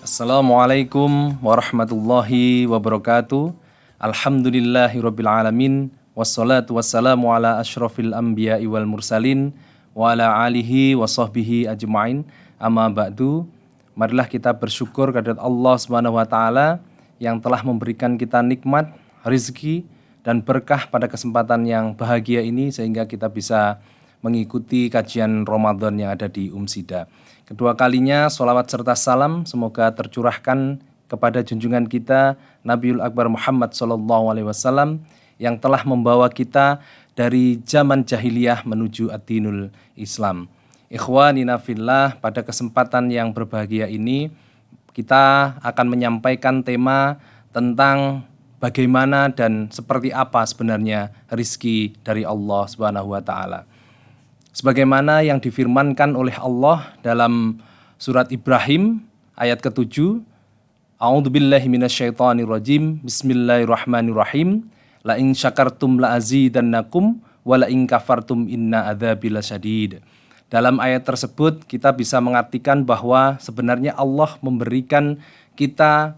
Assalamualaikum warahmatullahi wabarakatuh. Alhamdulillahirabbil alamin wassalatu wassalamu ala asyrafil anbiya'i wal mursalin wa ala alihi wa sahbihi ajmain. Amma ba'du. Marilah kita bersyukur kehadirat Allah Subhanahu wa taala yang telah memberikan kita nikmat, rezeki dan berkah pada kesempatan yang bahagia ini sehingga kita bisa mengikuti kajian Ramadan yang ada di Umsida. Kedua kalinya sholawat serta salam semoga tercurahkan kepada junjungan kita Nabiul Akbar Muhammad SAW yang telah membawa kita dari zaman jahiliyah menuju ad-dinul Islam. Ikhwanina fillah, pada kesempatan yang berbahagia ini kita akan menyampaikan tema tentang bagaimana dan seperti apa sebenarnya rizki dari Allah Subhanahu wa taala. Sebagaimana yang difirmankan oleh Allah dalam surat Ibrahim ayat ke-7, A'udzubillahi minasyaitonirrajim, Bismillahirrahmanirrahim, La in syakartum la azidannakum wa la in kafartum inna adzabi lasyadid. Dalam ayat tersebut kita bisa mengartikan bahwa sebenarnya Allah memberikan kita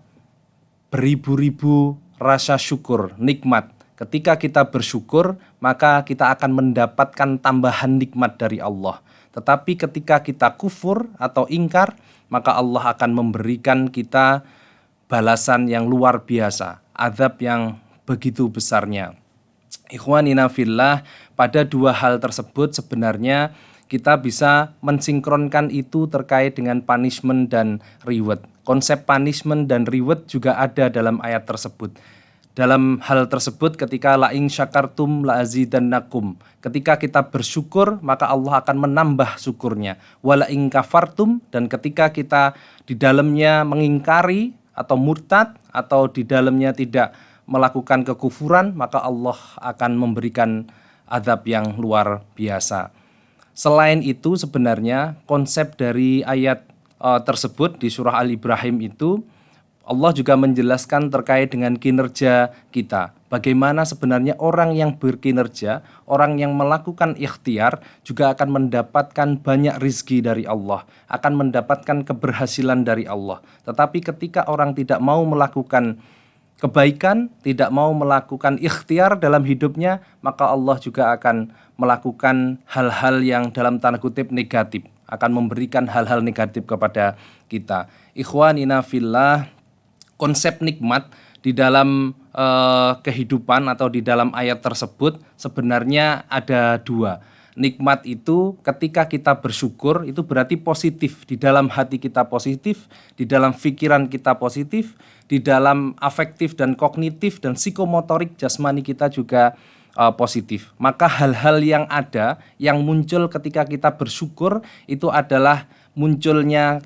beribu-ribu rasa syukur, nikmat. Ketika kita bersyukur, maka kita akan mendapatkan tambahan nikmat dari Allah. Tetapi ketika kita kufur atau ingkar, maka Allah akan memberikan kita balasan yang luar biasa, azab yang begitu besarnya. Ikhwanina fillah, pada dua hal tersebut sebenarnya kita bisa mensinkronkan itu terkait dengan punishment dan reward. Konsep punishment dan reward juga ada dalam ayat tersebut. Dalam hal tersebut ketika la in syakartum la azidannakum, ketika kita bersyukur maka Allah akan menambah syukurnya. Wala in kafartum, dan ketika kita di dalamnya mengingkari atau murtad atau di dalamnya tidak melakukan kekufuran, maka Allah akan memberikan azab yang luar biasa. Selain itu sebenarnya konsep dari ayat tersebut di surah Al-Ibrahim itu Allah juga menjelaskan terkait dengan kinerja kita. Bagaimana sebenarnya orang yang berkinerja, orang yang melakukan ikhtiar juga akan mendapatkan banyak rizki dari Allah, akan mendapatkan keberhasilan dari Allah. Tetapi ketika orang tidak mau melakukan kebaikan, tidak mau melakukan ikhtiar dalam hidupnya, maka Allah juga akan melakukan hal-hal yang dalam tanda kutip negatif, akan memberikan hal-hal negatif kepada kita. Ikhwanina fillah, konsep nikmat di dalam kehidupan atau di dalam ayat tersebut sebenarnya ada dua. Nikmat itu ketika kita bersyukur itu berarti positif, di dalam hati kita positif, di dalam pikiran kita positif, di dalam afektif dan kognitif dan psikomotorik jasmani kita juga positif. Maka hal-hal yang ada yang muncul ketika kita bersyukur itu adalah munculnya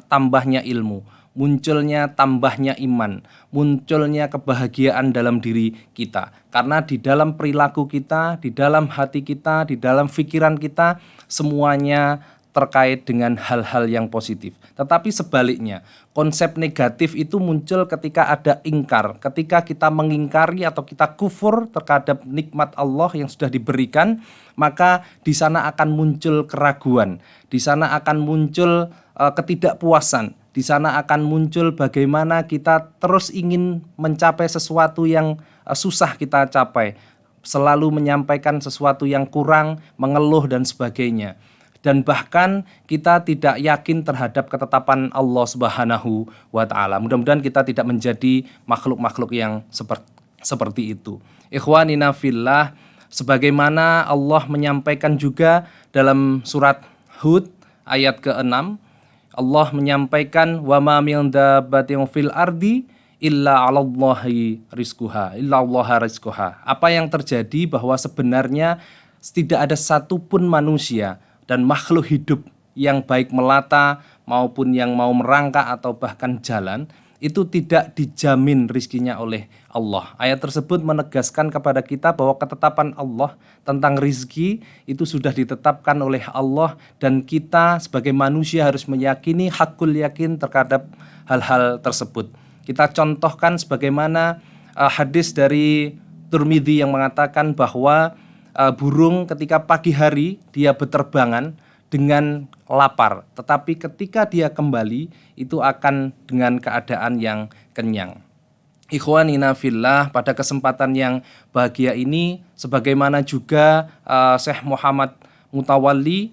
tambahnya ilmu, munculnya tambahnya iman, munculnya kebahagiaan dalam diri kita. Karena di dalam perilaku kita, di dalam hati kita, di dalam pikiran kita, semuanya terkait dengan hal-hal yang positif. Tetapi sebaliknya, konsep negatif itu muncul ketika ada ingkar, ketika kita mengingkari atau kita kufur terhadap nikmat Allah yang sudah diberikan, maka di sana akan muncul keraguan, di sana akan muncul ketidakpuasan, di sana akan muncul bagaimana kita terus ingin mencapai sesuatu yang susah kita capai, selalu menyampaikan sesuatu yang kurang, mengeluh dan sebagainya. Dan bahkan kita tidak yakin terhadap ketetapan Allah Subhanahu wa taala. Mudah-mudahan kita tidak menjadi makhluk-makhluk yang seperti itu. Ikhwanina fillah, sebagaimana Allah menyampaikan juga dalam surat Hud ayat ke-6, Allah menyampaikan wa ma min dabbatin fil ardi illa 'alallahi rizquha, illa Allaha rizquha. Apa yang terjadi bahwa sebenarnya tidak ada satupun manusia dan makhluk hidup yang baik melata maupun yang mau merangkak atau bahkan jalan itu tidak dijamin rizkinya oleh Allah. Ayat tersebut menegaskan kepada kita bahwa ketetapan Allah tentang rizki itu sudah ditetapkan oleh Allah dan kita sebagai manusia harus meyakini hakul yakin terhadap hal-hal tersebut. Kita contohkan sebagaimana hadis dari Tirmidzi yang mengatakan bahwa burung ketika pagi hari dia berterbangan dengan lapar, tetapi ketika dia kembali itu akan dengan keadaan yang kenyang. Ikhwanina fillah, pada kesempatan yang bahagia ini sebagaimana juga Syekh Muhammad Mutawalli,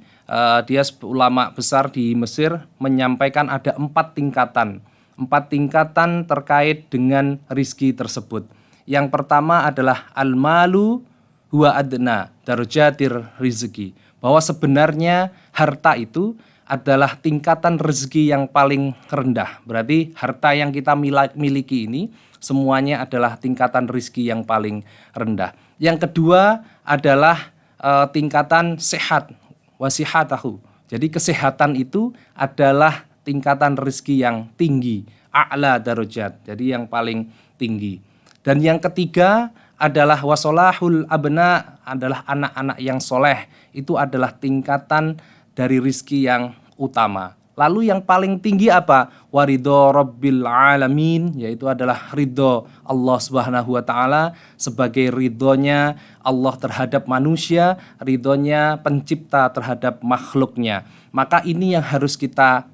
dia ulama besar di Mesir, menyampaikan ada 4 tingkatan terkait dengan rizki tersebut. Yang pertama adalah al-malu huwa adna darajatir rizki, bahwa sebenarnya harta itu adalah tingkatan rezeki yang paling rendah. Berarti harta yang kita miliki ini semuanya adalah tingkatan rezeki yang paling rendah. Yang kedua adalah tingkatan sehat, wasihatahu. Jadi kesehatan itu adalah tingkatan rezeki yang tinggi, a'la darajat, jadi yang paling tinggi. Dan yang ketiga adalah wasolahul abna, adalah anak-anak yang soleh, itu adalah tingkatan dari rizki yang utama. Lalu yang paling tinggi apa? Waridho rabbil alamin, yaitu adalah ridho Allah subhanahu wa ta'ala, sebagai ridhonya Allah terhadap manusia, ridhonya pencipta terhadap makhluknya. Maka ini yang harus kita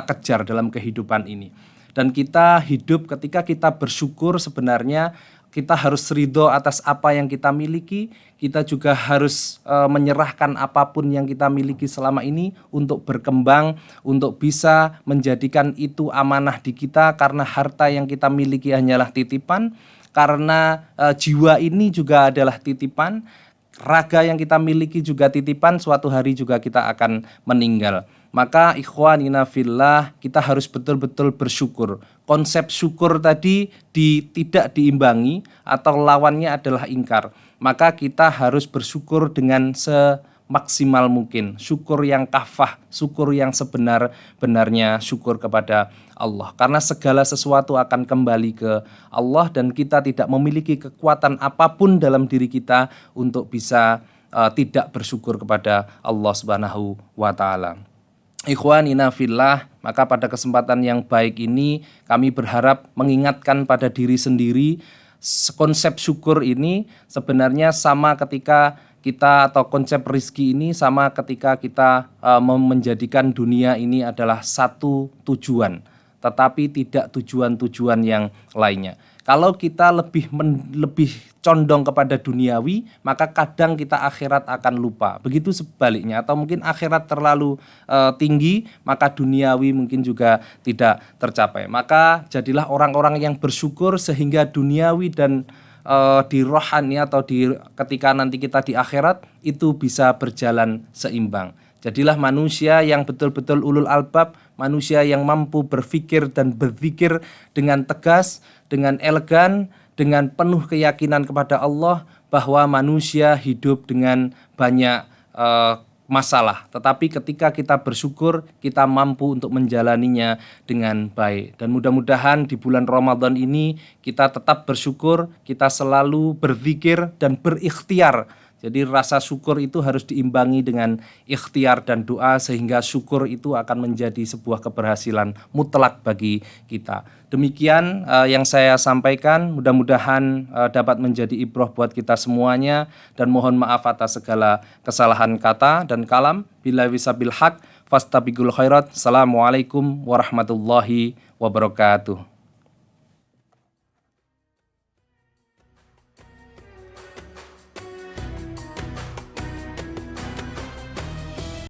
kejar dalam kehidupan ini. Dan kita hidup, ketika kita bersyukur, sebenarnya kita harus ridho atas apa yang kita miliki. Kita juga harus menyerahkan apapun yang kita miliki selama ini untuk berkembang, untuk bisa menjadikan itu amanah di kita, karena harta yang kita miliki hanyalah titipan, karena jiwa ini juga adalah titipan, raga yang kita miliki juga titipan, suatu hari juga kita akan meninggal. Maka ikhwanina fillah, kita harus betul-betul bersyukur. Konsep syukur tadi tidak diimbangi atau lawannya adalah ingkar. Maka kita harus bersyukur dengan semaksimal mungkin. Syukur yang kafah, syukur yang sebenar-benarnya syukur kepada Allah. Karena segala sesuatu akan kembali ke Allah dan kita tidak memiliki kekuatan apapun dalam diri kita untuk bisa tidak bersyukur kepada Allah Subhanahu wa ta'ala. Ikhwanina fillah, maka pada kesempatan yang baik ini kami berharap mengingatkan pada diri sendiri, konsep syukur ini sebenarnya sama ketika kita, atau konsep rizki ini sama ketika kita menjadikan dunia ini adalah satu tujuan, tetapi tidak tujuan-tujuan yang lainnya. Kalau kita lebih condong kepada duniawi, maka kadang kita akhirat akan lupa. Begitu sebaliknya, atau mungkin akhirat terlalu tinggi, maka duniawi mungkin juga tidak tercapai. Maka jadilah orang-orang yang bersyukur sehingga duniawi dan di rohani atau ketika nanti kita di akhirat itu bisa berjalan seimbang. Jadilah manusia yang betul-betul ulul albab, manusia yang mampu berpikir dan berzikir dengan tegas, dengan elegan, dengan penuh keyakinan kepada Allah bahwa manusia hidup dengan banyak masalah. Tetapi ketika kita bersyukur, kita mampu untuk menjalaninya dengan baik. Dan mudah-mudahan di bulan Ramadan ini kita tetap bersyukur, kita selalu berzikir dan berikhtiar. Jadi rasa syukur itu harus diimbangi dengan ikhtiar dan doa, sehingga syukur itu akan menjadi sebuah keberhasilan mutlak bagi kita. Demikian yang saya sampaikan, mudah-mudahan dapat menjadi ibrah buat kita semuanya, dan mohon maaf atas segala kesalahan kata dan kalam. Billahi wasabil haq, fastabiqul khairat. Assalamualaikum warahmatullahi wabarakatuh.